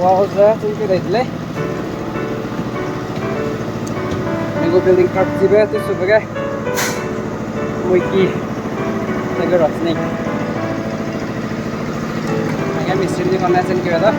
Wow, trên cái đấy lấy mình có building card gì vậy tôi sửa cái mùi kỳ này cái rót này anh em mình đi con này trên kia đó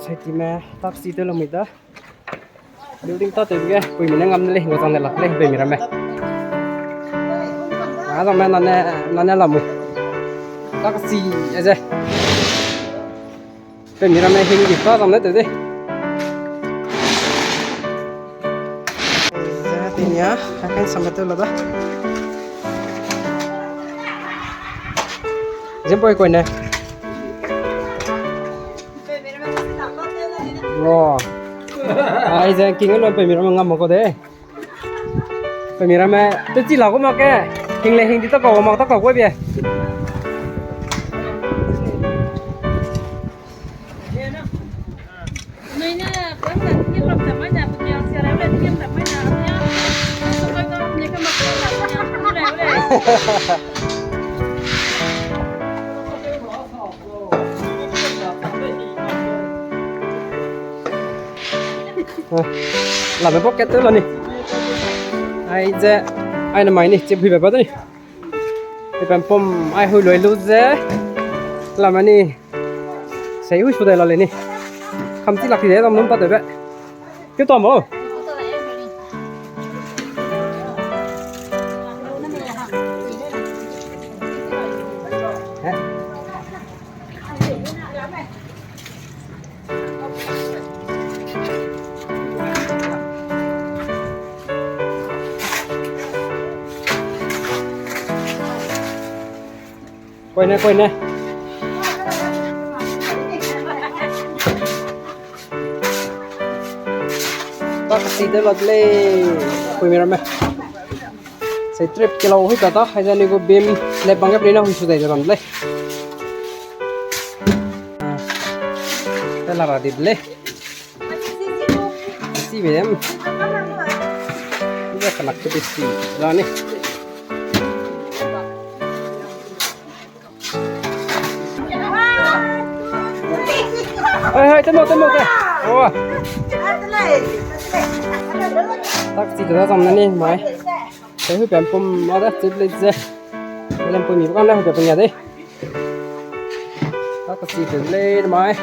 sẽ tìm taxi tới là mình đó building to tới cái vì mình đang ngâm lên ngồi trong này lật lên về mình làm mẹ rồi mẹ nó làm mình taxi vậy chứ về mình làm mẹ hình gì to trong đấy tới đi ra thì nhá cái sampai tới là đó Zeme boy coi nè wow ai giờ kinh cái loại phải mình ngâm một cái đấy phải mình làm tôi chỉ là có một cái hình này hình thì tao có một tao có quay về làm cái pocket tới luôn đi ai giờ ai là mày nè chụp hình vào đây thì bạn pom ai hồi lối lú giờ làm anh nè sẽ hút vào đây là lên nè không chỉ là cái đấy làm nó bắt được vậy cái to mà quay nè taxi tới lọt lên quay mình làm sẽ trip kilo hết cả đó hay là nếu beam lấy bằng cái nào hút đây rồi lấy đây là đi lấy xí về em bây giờ phải cái xí rồi nè hơi tới một đây ô taxi từ đó dòng này mày thấy hơi bèm pum nó đã chụp lên xe làm pum mình con đây phải nhà đi taxi từ lên mày